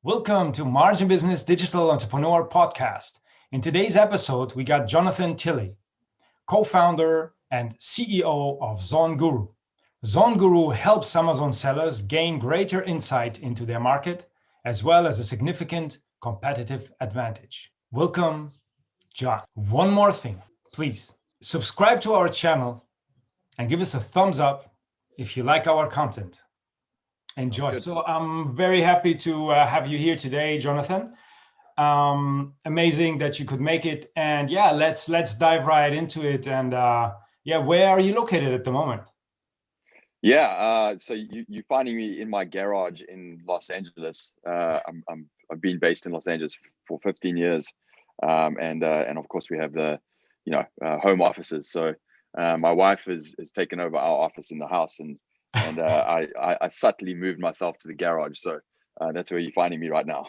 Welcome to Margin Business Digital Entrepreneur Podcast. In today's episode, we got Jonathan Tilley, co-founder and CEO of Zonguru. Zonguru helps Amazon sellers gain greater insight into their market, as well as a significant competitive advantage. Welcome, John. One more thing, please subscribe to our channel and give us a thumbs up if you like our content. Enjoy. So I'm very happy to have you here today, Jonathan. Amazing that you could make it. And yeah, let's dive right into it. And where are you located at the moment? So you're finding me in my garage in Los Angeles. I've been based in Los Angeles for 15 years, and of course we have the home offices. So my wife has taken over our office in the house, and I subtly moved myself to the garage. So that's where you're finding me right now.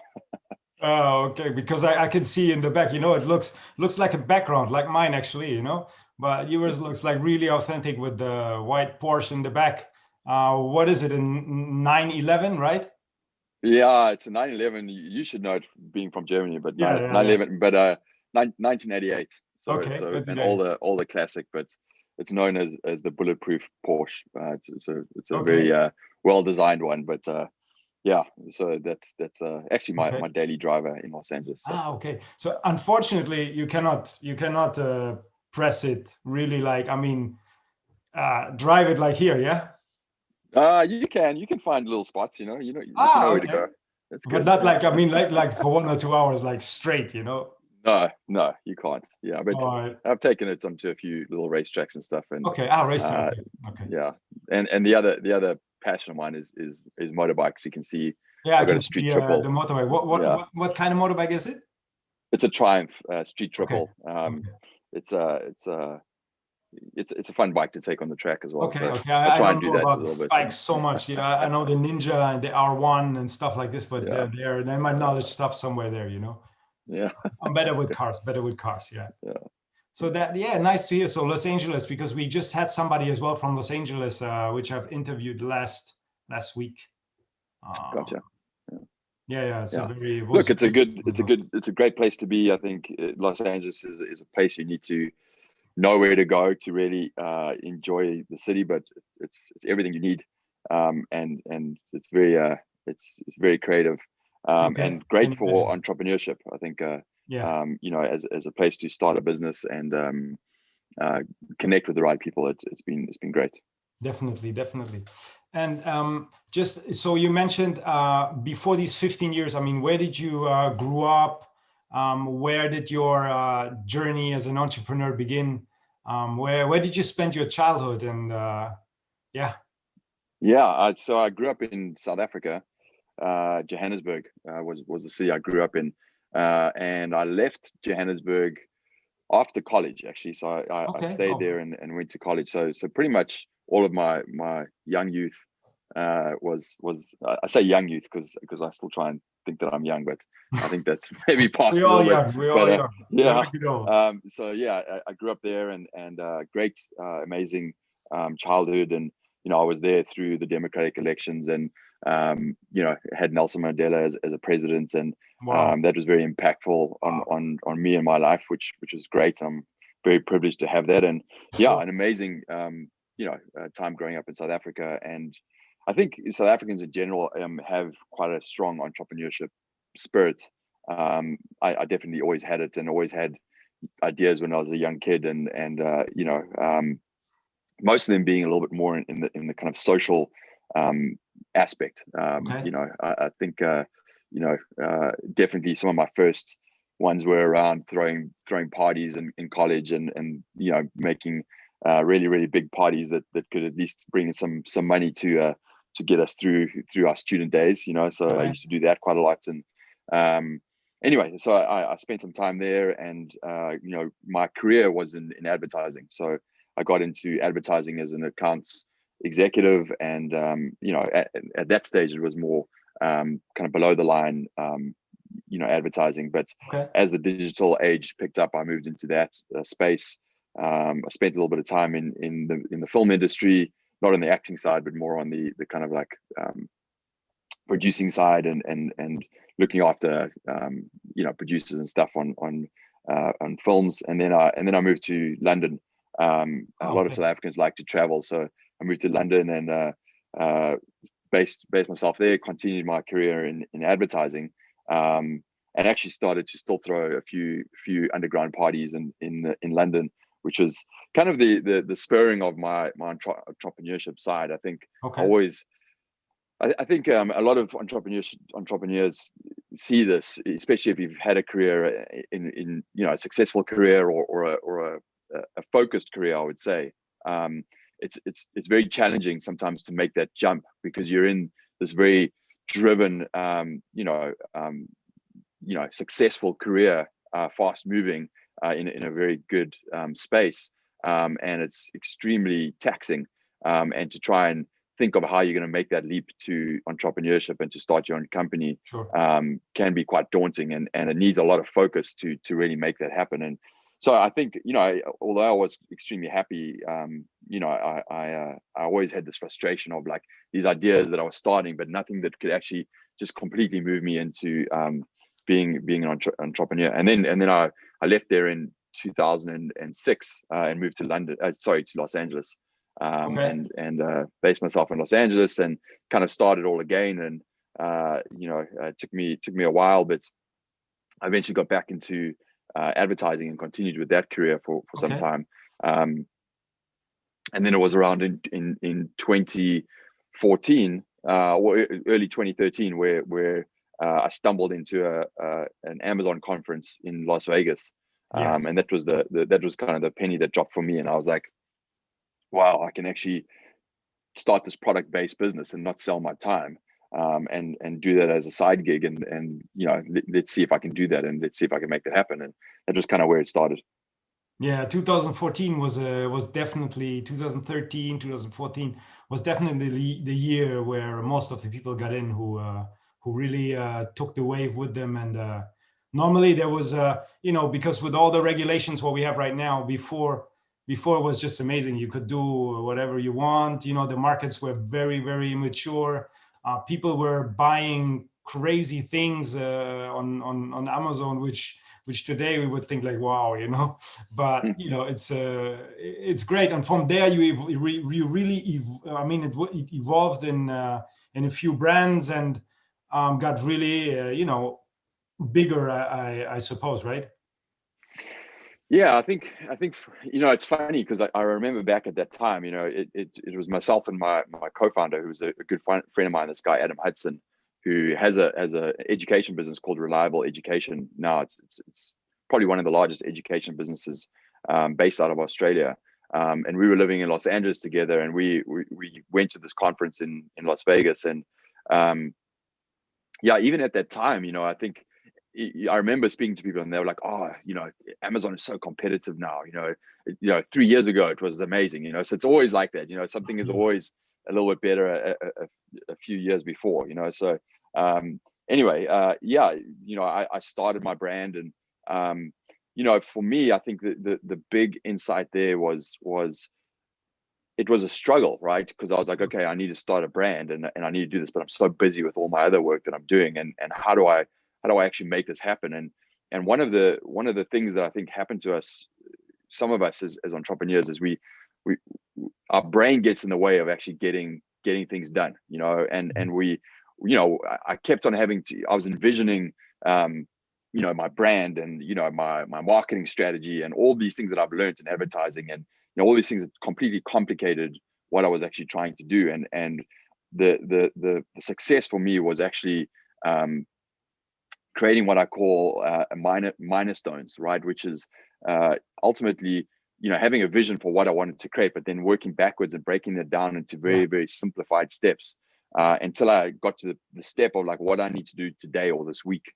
Oh, okay. Because I can see in the back, it looks like a background like mine actually, but yours looks like really authentic with the white Porsche in the back. What is it, a 911, right? Yeah, it's a 911. You should know it being from Germany, but 911, but 1988. So okay, so and all the classic, but it's known as the bulletproof Porsche. It's a very well designed one, but so that's actually my daily driver in Los Angeles. So. Okay. So unfortunately, you cannot press it really drive it like here, yeah. You can find little spots, you know where to go. That's good. But not like for 1 or 2 hours, like straight, No, you can't. Yeah, but I've taken it onto a few little racetracks and stuff. And racing. Okay. Yeah, and the other passion of mine is motorbikes. You can see. Yeah, I got a street triple. The motorbike. What kind of motorbike is it? It's a Triumph street triple. It's a fun bike to take on the track as well. Okay. I try and do that a little bit. Bikes so much. Yeah, I know the Ninja and the R1 and stuff like this, but then my knowledge stops somewhere there. Yeah. I'm better with cars. Yeah. So nice to hear. So Los Angeles, because we just had somebody as well from Los Angeles, which I've interviewed last week. Gotcha. Look, it's a great place to be. I think Los Angeles is a place you need to know where to go to really enjoy the city, but it's everything you need, and it's very creative, and great for entrepreneurship. I think as a place to start a business and connect with the right people, it's been great. Definitely. And just so you mentioned before these 15 years, where did you grew up? Where did your journey as an entrepreneur begin? Where did you spend your childhood? And so I grew up in South Africa. Johannesburg was the city I grew up in, and I left Johannesburg after college, actually. So I stayed there and went to college. So pretty much all of my young youth was I say young youth because I still try and think that I'm young, but I think that's maybe past a little bit. We're all young. I grew up there and great, amazing childhood, and I was there through the democratic elections, and had Nelson Mandela as a president, and that was very impactful on me and my life, which was great. I'm very privileged to have that, and an amazing time growing up in South Africa. And I think South Africans in general have quite a strong entrepreneurship spirit. I definitely always had it, and always had ideas when I was a young kid, and most of them being a little bit more in the kind of social aspect. I think definitely some of my first ones were around throwing parties in college, and making really, really big parties that could at least bring some money to get us through our student days. So I used to do that quite a lot. And anyway, so I spent some time there, and my career was in advertising. So I got into advertising as an accounts executive, and at that stage it was more kind of below the line advertising. But as the digital age picked up, I moved into that space. I spent a little bit of time in the film industry, not on the acting side, but more on the kind of like producing side and looking after producers and stuff on films, and then I moved to London. A lot of South Africans like to travel, so I moved to London and based myself there. Continued my career in advertising, and actually started to still throw a few underground parties in London, which was kind of the spurring of my entrepreneurship side. I think I think a lot of entrepreneurs see this, especially if you've had a career in a successful career or a focused career. I would say it's very challenging sometimes to make that jump, because you're in this very driven, successful career, fast moving in a very good space, and it's extremely taxing, and to try and think of how you're going to make that leap to entrepreneurship and to start your own company can be quite daunting, and it needs a lot of focus to really make that happen. And so I think, although I was extremely happy, I always had this frustration of like these ideas that I was starting, but nothing that could actually just completely move me into being an entrepreneur. And then I left there in 2006 and moved to to Los Angeles. And based myself in Los Angeles and kind of started all again. And it took me a while, but I eventually got back into advertising and continued with that career for some time. And then it was around in 2014 or early 2013 where I stumbled into an Amazon conference in Las Vegas. And that was that was kind of the penny that dropped for me, and I was like, wow, I can actually start this product-based business and not sell my time, and do that as a side gig, and let's see if I can do that, and let's see if I can make that happen. And that was kind of where it started. Yeah, 2014 was definitely 2013, 2014 was definitely the year where most of the people got in who really took the wave with them. And normally there was because with all the regulations what we have right now, before it was just amazing. You could do whatever you want. The markets were very, very immature. People were buying crazy things on Amazon, which today we would think like, wow, but it's great. And from there you really it evolved in a few brands and got really bigger, I suppose, right? Yeah, I think it's funny because I remember back at that time, it was myself and my co-founder, who was a good friend of mine, this guy Adam Hudson, who has a education business called Reliable Education. Now it's probably one of the largest education businesses based out of Australia. And we were living in Los Angeles together, and we went to this conference in Las Vegas. And even at that time, I think I remember speaking to people and they were like, oh, Amazon is so competitive now. 3 years ago it was amazing. So it's always like that. Something is always a little bit better a few years before. So anyway, I started my brand, and for me, I think the big insight there was it was a struggle, right? Because I was like, okay, I need to start a brand and I need to do this, but I'm so busy with all my other work that I'm doing, and how do I actually make this happen? And one of the things that I think happened to us, some of us as entrepreneurs, is we our brain gets in the way of actually getting things done, and we I kept on I was envisioning my brand and my marketing strategy and all these things that I've learned in advertising, and all these things that completely complicated what I was actually trying to do. And the success for me was actually creating what I call minor stones, right? Which is ultimately, having a vision for what I wanted to create, but then working backwards and breaking it down into very, very simplified steps until I got to the step of like what I need to do today or this week,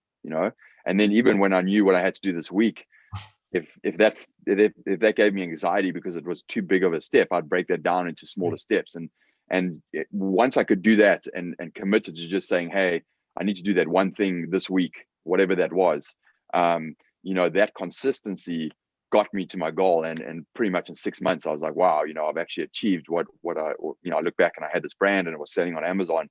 And then even when I knew what I had to do this week, if that gave me anxiety because it was too big of a step, I'd break that down into smaller steps. And once I could do that and committed to just saying, hey, I need to do that one thing this week, whatever that was, that consistency got me to my goal. And pretty much in 6 months, I was like, wow, I've actually achieved what I look back and I had this brand and it was selling on Amazon,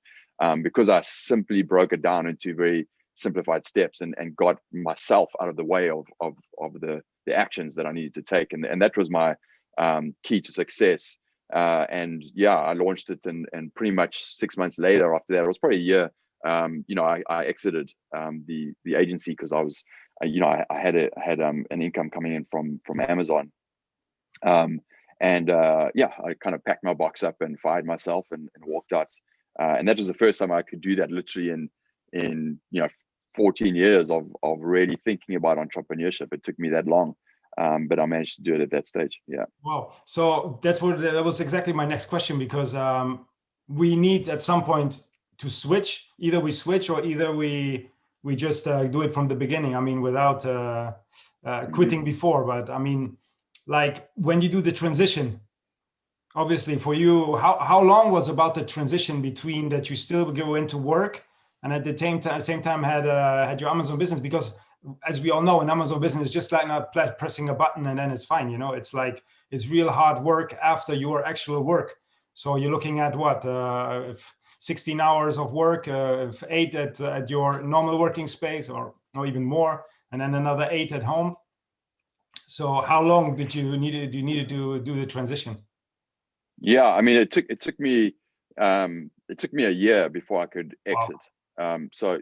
because I simply broke it down into very simplified steps and got myself out of the way of the actions that I needed to take. And that was my key to success. And yeah, I launched it, and pretty much 6 months later after that, it was probably a year, I exited the agency, because I was, I had an income coming in from Amazon. I kind of packed my box up and fired myself and walked out. And that was the first time I could do that, literally in 14 years of really thinking about entrepreneurship. It took me that long, but I managed to do it at that stage. Yeah. Wow. So that was exactly my next question, because we need at some point to switch. Either we switch, or either we just do it from the beginning. I mean, without quitting before. But I mean, like when you do the transition, obviously for you, how long was about the transition between that you still go into work and at the same time had your Amazon business? Because as we all know, an Amazon business is just like not pressing a button and then it's fine. It's like, it's real hard work after your actual work. So you're looking at what, 16 hours of work, 8 at your normal working space, or even more, and then another 8 at home. So how long did you needed to do the transition? Yeah, I mean, it took me a year before I could exit. Wow. So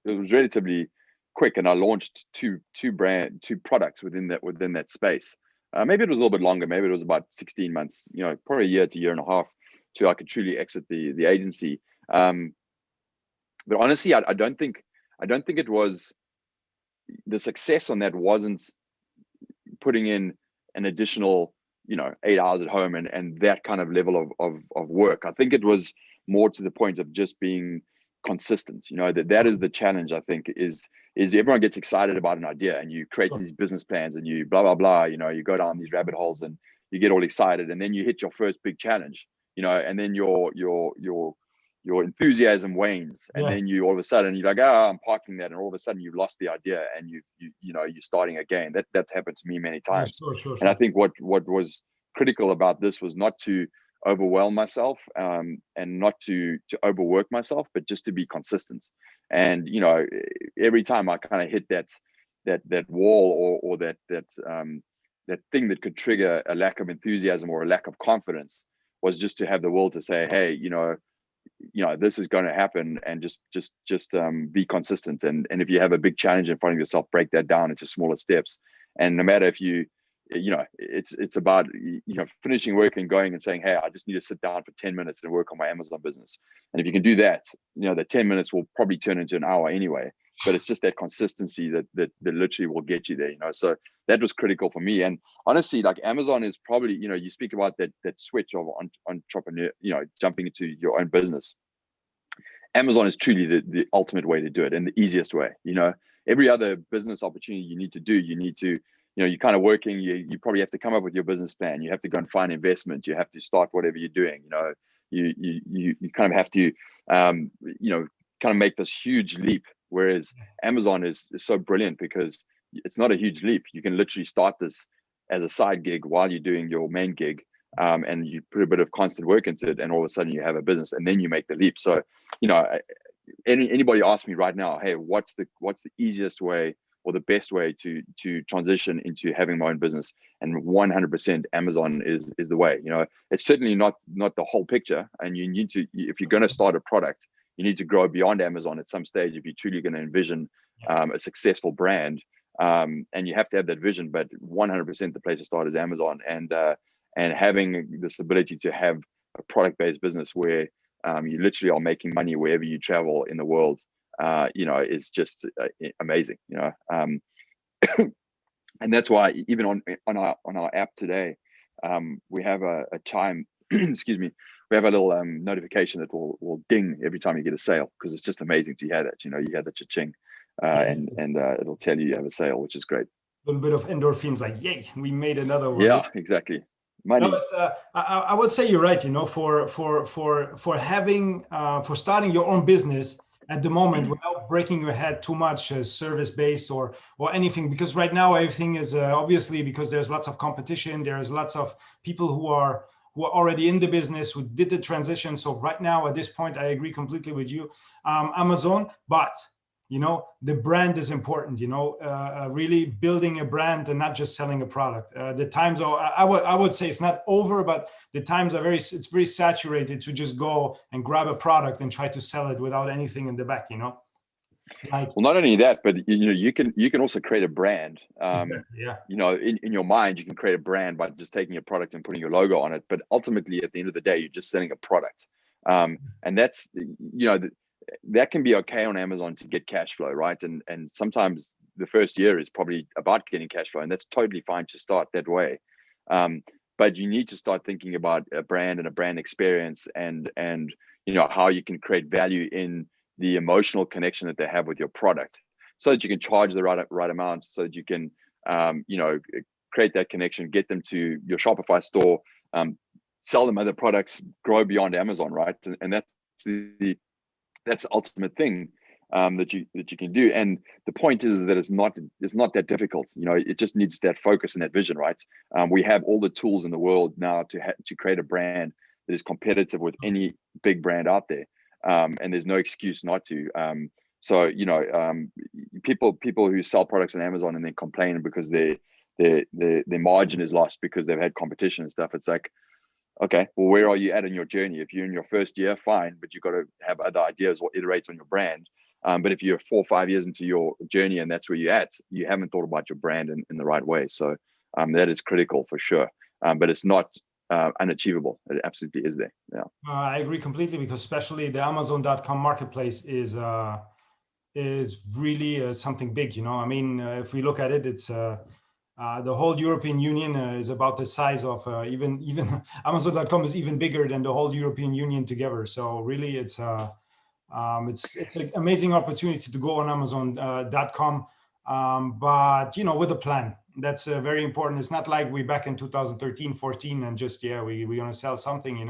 it was relatively quick, and I launched two products within that space. Maybe it was a little bit longer. Maybe it was about 16 months. Probably a year to year and a half till I could truly exit the agency. But honestly, I don't think it was, the success on that wasn't putting in an additional 8 hours at home and that kind of level of work. I think it was more to the point of just being consistent. That is the challenge. I think is everyone gets excited about an idea, and you create these business plans, and you blah blah blah. You go down these rabbit holes and you get all excited, and then you hit your first big challenge. And then your enthusiasm wanes, and then you all of a sudden you're like, oh, I'm parking that, and all of a sudden you've lost the idea, and you're starting again. That's happened to me many times. Sure. And I think what was critical about this was not to overwhelm myself, and not to overwork myself, but just to be consistent. And every time I kind of hit that wall, or that thing that could trigger a lack of enthusiasm or a lack of confidence, was just to have the will to say, hey, this is going to happen, and just be consistent. And if you have a big challenge in front of yourself, break that down into smaller steps. And no matter if it's about finishing work and going and saying, hey, I just need to sit down for 10 minutes and work on my Amazon business. And if you can do that, the 10 minutes will probably turn into an hour anyway. But it's just that consistency that literally will get you there. So that was critical for me. And honestly, like, Amazon is probably, you speak about that switch of entrepreneur, jumping into your own business. Amazon is truly the ultimate way to do it, and the easiest way. Every other business opportunity you need to, you're kind of working, you probably have to come up with your business plan. You have to go and find investment. You have to start whatever you're doing. You kind of have to, kind of make this huge leap. Whereas Amazon is so brilliant, because it's not a huge leap. You can literally start this as a side gig while you're doing your main gig, and you put a bit of constant work into it, and all of a sudden you have a business, and then you make the leap. So, anybody ask me right now, hey, what's the easiest way or the best way to transition into having my own business? And 100% Amazon is the way. It's certainly not the whole picture, and you need to, if you're going to start a product, you need to grow beyond Amazon at some stage if you're truly going to envision a successful brand, and you have to have that vision. But 100% the place to start is Amazon, and having this ability to have a product-based business where you literally are making money wherever you travel in the world, is just amazing. And that's why even on our app today, we have a chime. Excuse me. We have a little notification that will ding every time you get a sale, because it's just amazing to hear that. You hear the cha-ching, and it'll tell you have a sale, which is great. A little bit of endorphins, like, yay, we made another one. Yeah, exactly. Money. No, it's, I would say you're right. For having for starting your own business at the moment without breaking your head too much, service based or anything? Because right now everything is obviously, because there's lots of competition, there's lots of people who are already in the business, who did the transition. So right now at this point, I agree completely with you, Amazon. But the brand is important, really building a brand and not just selling a product. The times are, I would say it's not over, but the times are it's very saturated to just go and grab a product and try to sell it without anything in the back, Like, well, not only that, but you can also create a brand. yeah. In your mind, you can create a brand by just taking a product and putting your logo on it. But ultimately, at the end of the day, you're just selling a product. And that's, that can be okay on Amazon to get cash flow, right? And sometimes the first year is probably about getting cash flow, and that's totally fine to start that way. But you need to start thinking about a brand and a brand experience, and how you can create value in the emotional connection that they have with your product, so that you can charge the right amount, so that you can create that connection, get them to your Shopify store, sell them other products, grow beyond Amazon, right? And that's the ultimate thing that you can do. And the point is that it's not that difficult. It just needs that focus and that vision, right? We have all the tools in the world now to create a brand that is competitive with any big brand out there, and there's no excuse not to. So people who sell products on Amazon and then complain because their margin is lost because they've had competition and stuff. It's like, okay, well, where are you at in your journey? If you're in your first year, fine, but you've got to have other ideas or iterate on your brand. But if you're 4 or 5 years into your journey and that's where you're at, you haven't thought about your brand in the right way. So that is critical for sure. But it's not unachievable. It absolutely is there. Yeah. I agree completely, because especially the Amazon.com marketplace is really something big. I mean, if we look at it, it's the whole European Union is about the size of even Amazon.com is even bigger than the whole European Union together. So really, it's an amazing opportunity to go on Amazon.com, but with a plan. That's very important. It's not like we back in 2013, 14, and just we're gonna sell something.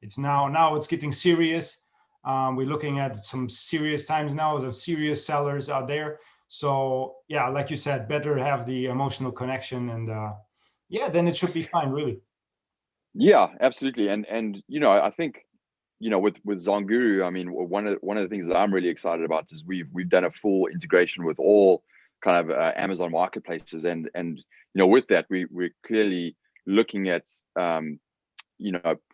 It's now it's getting serious. We're looking at some serious times now, of serious sellers out there. So like you said, better have the emotional connection, and then it should be fine, really. Yeah, absolutely. And I think with Zonguru, I mean, one of the things that I'm really excited about is we've done a full integration with all kind of Amazon marketplaces, and with that we're clearly looking at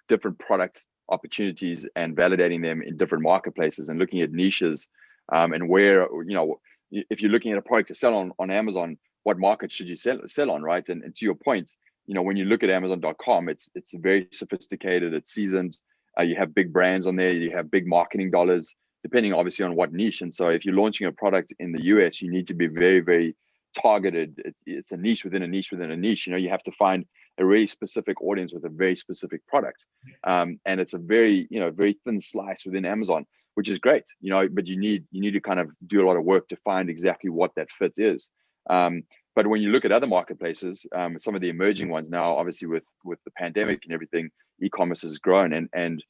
different product opportunities and validating them in different marketplaces, and looking at niches, and where if you're looking at a product to sell on Amazon, what market should you sell on, right? And to your point, when you look at Amazon.com, it's very sophisticated, it's seasoned. You have big brands on there, you have big marketing dollars, depending obviously on what niche. And so if you're launching a product in the US, you need to be very, very targeted. It's a niche within a niche within a niche. You have to find a really specific audience with a very specific product. And it's a very, very thin slice within Amazon, which is great, but you need to kind of do a lot of work to find exactly what that fit is. But when you look at other marketplaces, some of the emerging ones now, obviously with the pandemic and everything, e-commerce has grown, and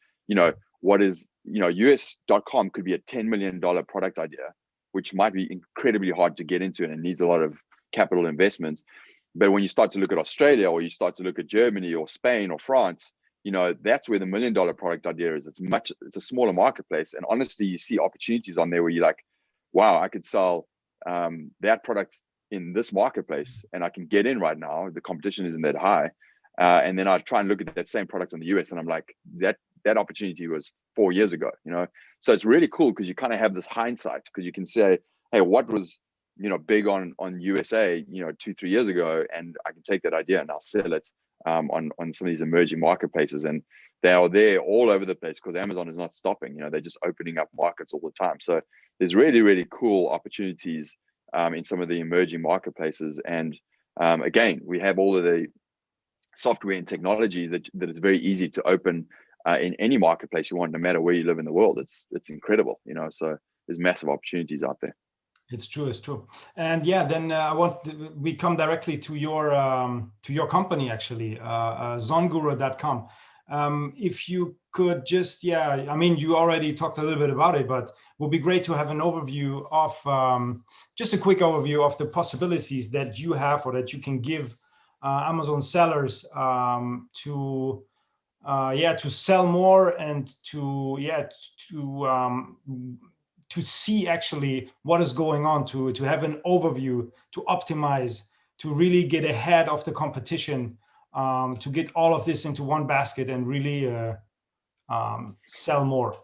what is US.com could be a $10 million product idea, which might be incredibly hard to get into, and it needs a lot of capital investment. But when you start to look at Australia, or you start to look at Germany or Spain or France, that's where the $1 million product idea is. It's a smaller marketplace, and honestly, you see opportunities on there where you're like, wow, I could sell that product in this marketplace, and I can get in right now. The competition isn't that high, and then I try and look at that same product in the US, and I'm like, that opportunity was 4 years ago. So it's really cool, because you kind of have this hindsight, because you can say, hey, what was big on USA 2-3 years ago, and I can take that idea and I'll sell it on some of these emerging marketplaces, and they are there all over the place, because Amazon is not stopping. They're just opening up markets all the time. So there's really, really cool opportunities in some of the emerging marketplaces. And again, we have all of the software and technology that is very easy to open in any marketplace you want, no matter where you live in the world. It's incredible, so there's massive opportunities out there. It's true. And then we come directly to your company, actually, Zonguru.com. If you could just, yeah, I mean, you already talked a little bit about it, but it would be great to have an overview of, just a quick overview of the possibilities that you have or that you can give Amazon sellers to sell more and to see actually what is going on, to have an overview, to optimize, to really get ahead of the competition, to get all of this into one basket and really sell more.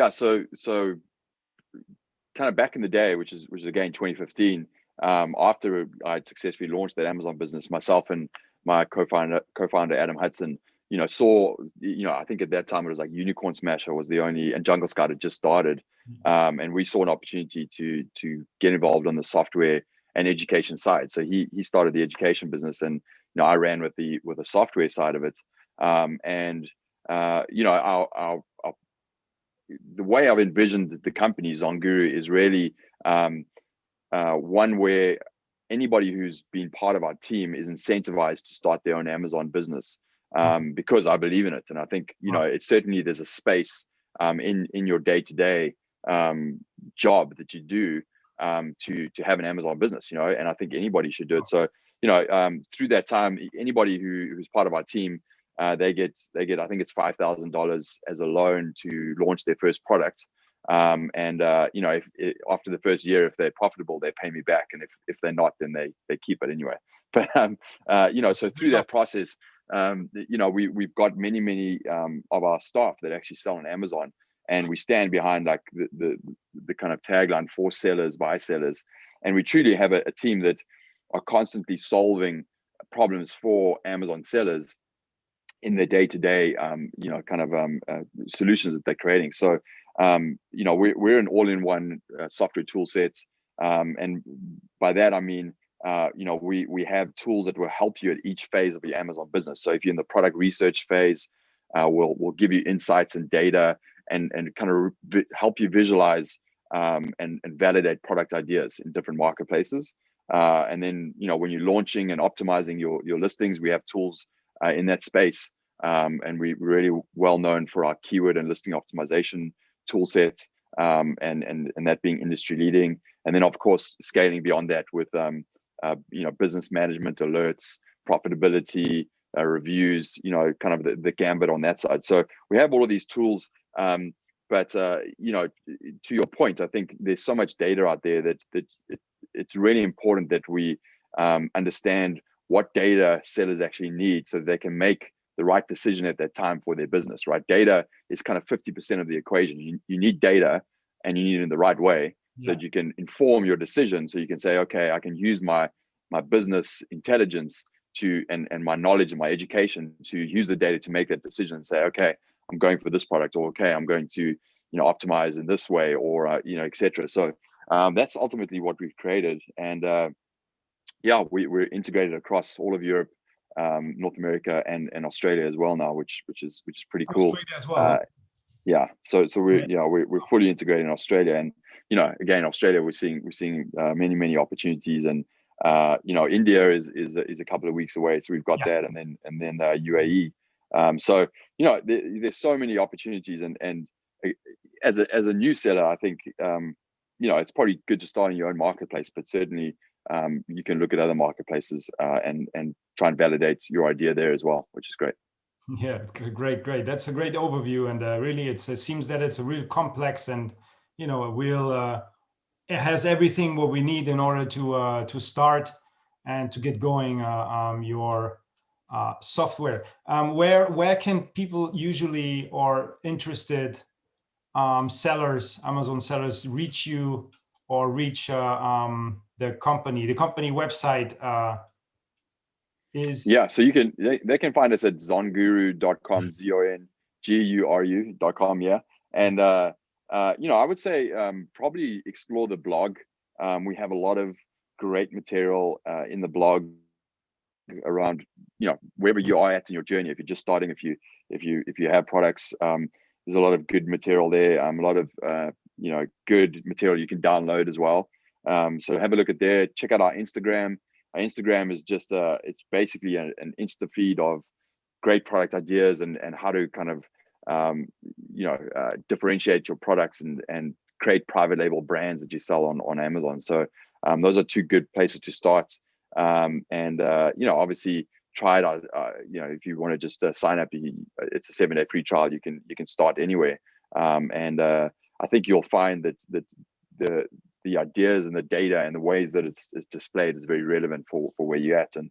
So kind of back in the day, which is again 2015, after I had successfully launched that Amazon business, myself and my co-founder Adam Hudson, saw, I think at that time it was like Unicorn Smasher was the only, and Jungle Scout had just started, and we saw an opportunity to get involved on the software and education side. So he started the education business, and I ran with the software side of it, and the way I've envisioned the company Zonguru is really one where anybody who's been part of our team is incentivized to start their own Amazon business, because I believe in it. And I think, it's certainly, there's a space in your day-to-day job that you do to have an Amazon business, and I think anybody should do it. So, through that time, anybody who's part of our team, they get I think it's $5,000 as a loan to launch their first product. If after the first year, if they're profitable, they pay me back, and if they're not, then they keep it anyway. But so through that process, we've got many of our staff that actually sell on Amazon, and we stand behind like the kind of tagline for sellers by sellers, and we truly have a team that are constantly solving problems for Amazon sellers in their day-to-day solutions that they're creating. So we're an all-in-one software tool set, and by that I mean we have tools that will help you at each phase of your Amazon business. So if you're in the product research phase, we'll give you insights and data and kind of help you visualize and validate product ideas in different marketplaces. And then when you're launching and optimizing your listings, we have tools in that space, and we're really well known for our keyword and listing optimization tool set, and that being industry leading. And then of course scaling beyond that with business management, alerts, profitability, reviews, kind of the gambit on that side. So we have all of these tools, but to your point, I think there's so much data out there that it's really important that we understand what data sellers actually need so they can make the right decision at that time for their business, right? Data is kind of 50% of the equation. You need data, and you need it in the right way, so that you can inform your decision. So you can say, okay, I can use my business intelligence and my knowledge and my education to use the data to make that decision and say, okay, I'm going for this product, or okay, I'm going to optimize in this way, or etc. So that's ultimately what we've created, and we're integrated across all of Europe, North America, and Australia as well now, which is pretty cool. Australia as well. So we're fully integrated in Australia, and again, Australia, we're seeing many opportunities, and India is a couple of weeks away, so we've got that, and then UAE. So there's so many opportunities, and as a new seller, I think it's probably good to start in your own marketplace, but certainly you can look at other marketplaces and try and validate your idea there as well, which is great. Yeah, great. That's a great overview, and really, it seems that it's a real complex, and it has everything what we need in order to start and to get going your software. Where can people usually, or interested sellers, Amazon sellers, reach you or reach the company? The company website is so they can find us at zonguru.com, zonguru.com. And I would say probably explore the blog. We have a lot of great material in the blog around wherever you are at in your journey. If you're just starting, if you have products, there's a lot of good material there. A lot of good material you can download as well. So have a look at there. Check out our Instagram. Our Instagram is just it's basically an Insta feed of great product ideas and how to kind of differentiate your products and create private label brands that you sell on Amazon. So those are two good places to start. Obviously try it out. If you want to just sign up, it's a 7-day free trial. You can start anywhere. I think you'll find that the ideas and the data and the ways that it's displayed is very relevant for where you're at. And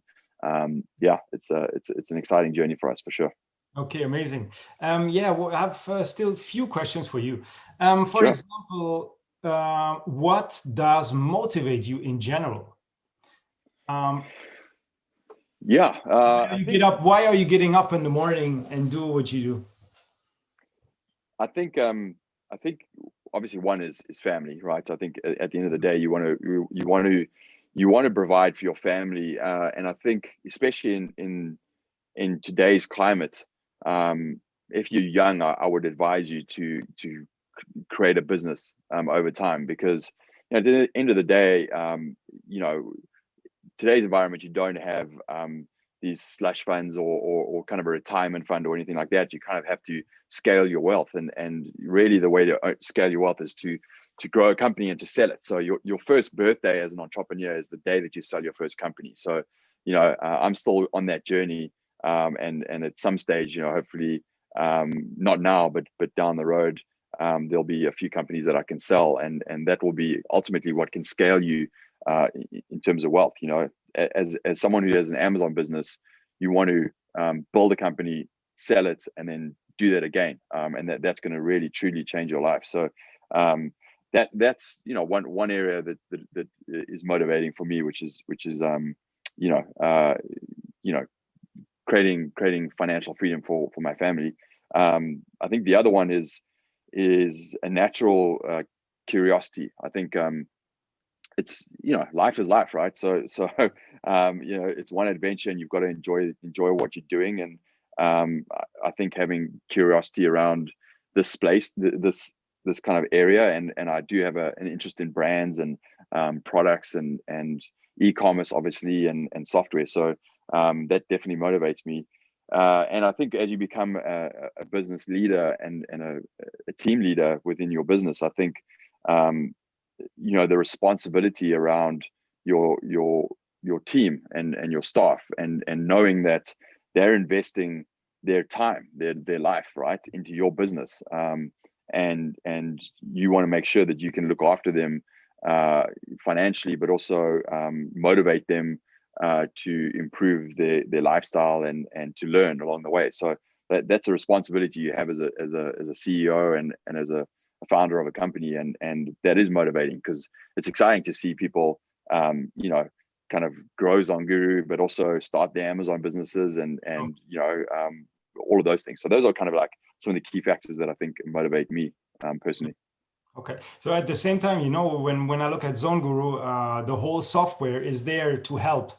it's an exciting journey for us for sure. Okay, amazing. Well, I have still a few questions for you. For Sure. example, what does motivate you in general? Why are you getting up in the morning and do what you do? I think obviously one is family, right? I think at the end of the day, you want to provide for your family, and I think especially in today's climate, if you're young, I would advise you to create a business over time, because at the end of the day, today's environment, you don't have these slush funds or kind of a retirement fund or anything like that. You kind of have to scale your wealth, and really the way to scale your wealth is to grow a company and to sell it. So your first birthday as an entrepreneur is the day that you sell your first company. So I'm still on that journey, and at some stage, hopefully not now, but down the road, there'll be a few companies that I can sell, and that will be ultimately what can scale you in terms of wealth. As someone who has an Amazon business, you want to build a company, sell it, and then do that again, and that's going to really truly change your life. So that's one area that is motivating for me, which is creating financial freedom for my family. I think the other one is a natural curiosity. I think it's life is life, right? So it's one adventure, and you've got to enjoy what you're doing. And I think having curiosity around this place, this kind of area, and I do have an interest in brands and products and e-commerce, obviously, and software. So that definitely motivates me. And I think as you become a business leader and a team leader within your business, I think the responsibility around your team and your staff, and knowing that they're investing their time, their life, right, into your business, and you want to make sure that you can look after them financially, but also motivate them to improve their lifestyle and to learn along the way. So that's a responsibility you have as a CEO and as a founder of a company, and that is motivating, because it's exciting to see people kind of grow Zonguru, but also start their Amazon businesses and all of those things. So those are kind of like some of the key factors that I think motivate me personally. Okay, so at the same time, when I look at Zonguru, the whole software is there to help,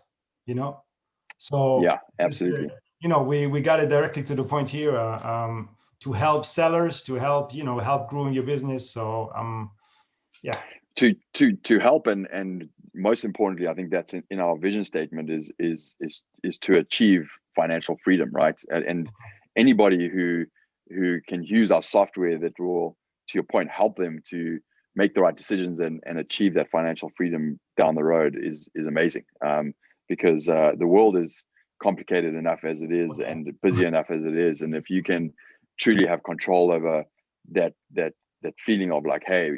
So yeah, absolutely. We got it directly to the point here, to help sellers, to help help growing your business. So yeah. To help, and most importantly, I think that's in our vision statement is to achieve financial freedom, right? And anybody who can use our software that will, to your point, help them to make the right decisions and achieve that financial freedom down the road is amazing, because the world is complicated enough as it is and busy enough as it is, and if you can truly have control over that feeling of like, hey,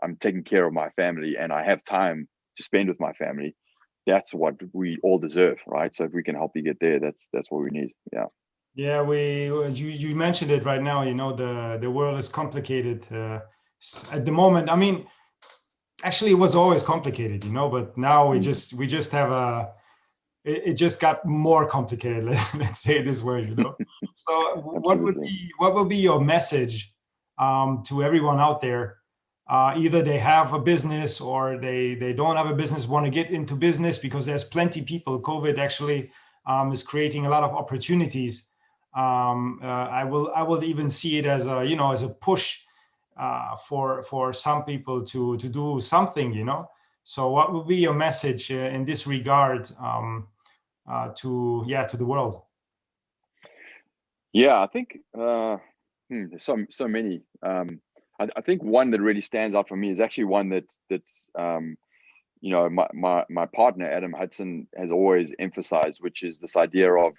I'm taking care of my family and I have time to spend with my family, that's what we all deserve, right? So if we can help you get there, that's what we need. Yeah, you mentioned it right now. The world is complicated at the moment. I mean, actually, it was always complicated, but now we just have it just got more complicated. Let's say it this way, So what would be your message to everyone out there? Either they have a business or they don't have a business, want to get into business, because there's plenty of people. COVID actually is creating a lot of opportunities. I will even see it as a push for some people to do something, So what would be your message in this regard to the world? Yeah, I think there's so many. I think one that really stands out for me is actually one that's my partner Adam Hudson has always emphasized, which is this idea of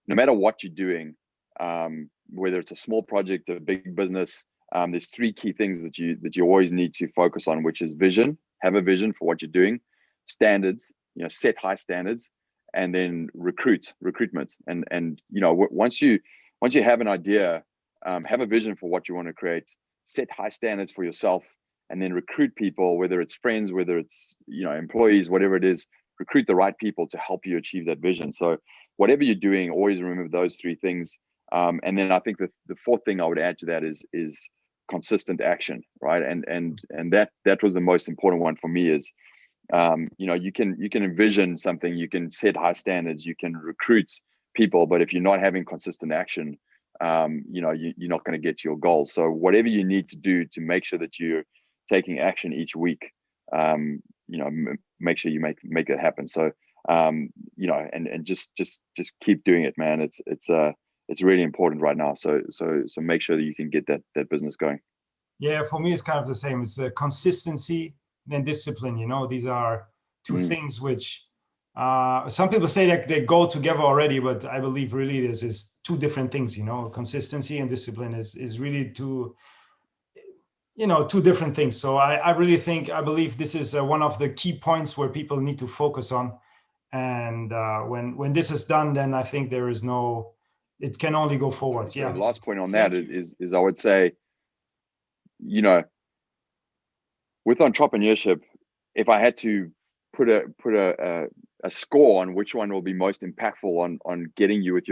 no matter what you're doing, whether it's a small project or a big business, there's three key things that you always need to focus on, which is vision. Have a vision for what you're doing, standards, set high standards, and then recruitment. And once you have an idea, have a vision for what you want to create, set high standards for yourself, and then recruit people, whether it's friends, whether it's employees, whatever it is. Recruit the right people to help you achieve that vision. So whatever you're doing, always remember those three things. And then I think the fourth thing I would add to that is consistent action, right? And that was the most important one for me. Is you can envision something, you can set high standards, you can recruit people, but if you're not having consistent action, you're not going to get to your goals. So whatever you need to do to make sure that you're taking action each week, make sure you make it happen. So and just keep doing it, man. It's really important right now. So make sure that you can get that business going. Yeah, for me it's kind of the same. It's consistency and discipline. These are two things which some people say that they go together already, but I believe really this is two different things. Consistency and discipline is really two different things. So I believe this is one of the key points where people need to focus on. And when this is done, then I think it can only go forwards. So yeah. The last point on that is I would say, with entrepreneurship, if I had to put a score on which one will be most impactful on getting you with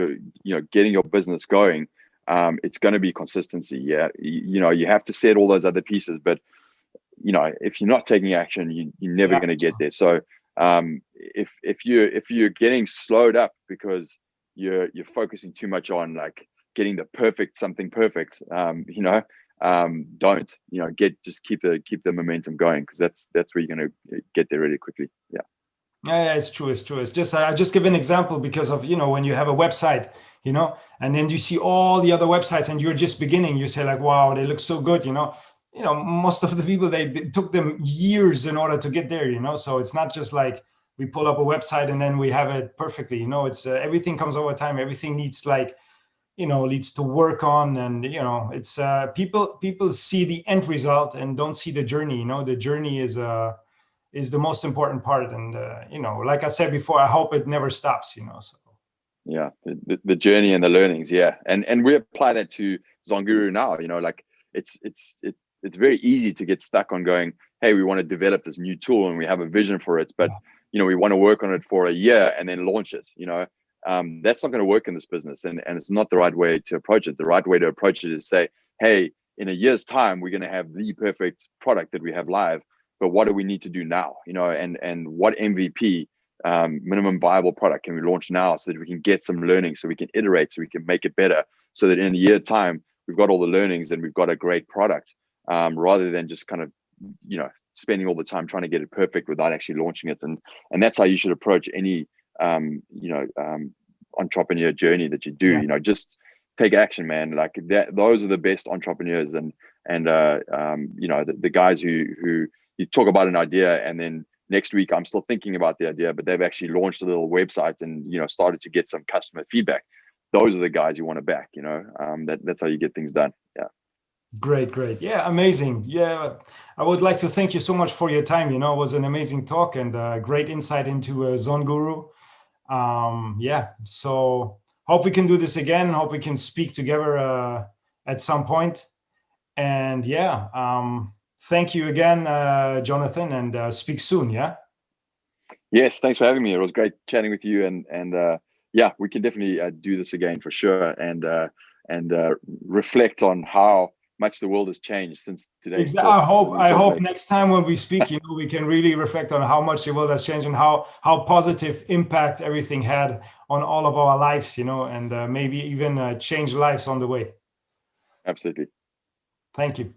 getting your business going, it's going to be consistency. Yeah, you have to set all those other pieces, but if you're not taking action, you're never going to get there. So if you're getting slowed up because you're focusing too much on like getting something perfect, don't just keep the momentum going, because that's where you're going to get there really quickly. Yeah, it's true. It's just I just give an example because of when you have a website, and then you see all the other websites and you're just beginning, you say like, wow, they look so good. Most of the people, they took them years in order to get there. So it's not just like we pull up a website and then we have it perfectly. It's everything comes over time. Everything needs needs to work on, and it's people see the end result and don't see the journey. The journey is the most important part, and like I said before, I hope it never stops. So yeah, the journey and the learnings. Yeah, and we apply that to Zonguru now. Like it's very easy to get stuck on going, hey, we want to develop this new tool and we have a vision for it, but we want to work on it for a year and then launch it. That's not going to work in this business, and it's not the right way to approach it. The right way to approach it is say, hey, in a year's time, we're going to have the perfect product that we have live, but what do we need to do now? And what MVP, minimum viable product, can we launch now so that we can get some learning, so we can iterate, so we can make it better, so that in a year's time we've got all the learnings and we've got a great product, rather than just kind of spending all the time trying to get it perfect without actually launching it. And that's how you should approach any entrepreneur journey that you do. Just take action, man. Like that, those are the best entrepreneurs. And the guys who you talk about an idea and then next week I'm still thinking about the idea, but they've actually launched a little website and started to get some customer feedback. Those are the guys you want to back. That's how you get things done. Yeah. Great. Yeah, amazing. Yeah, I would like to thank you so much for your time. It was an amazing talk and great insight into Zonguru. So hope we can do this again. Hope we can speak together at some point. And thank you again, Jonathan, and speak soon. Yeah. Yes, thanks for having me. It was great chatting with you, and we can definitely do this again for sure, and reflect on how much the world has changed since today. Exactly. I hope next time when we speak, we can really reflect on how much the world has changed and how positive impact everything had on all of our lives, and maybe even change lives on the way. Absolutely. Thank you.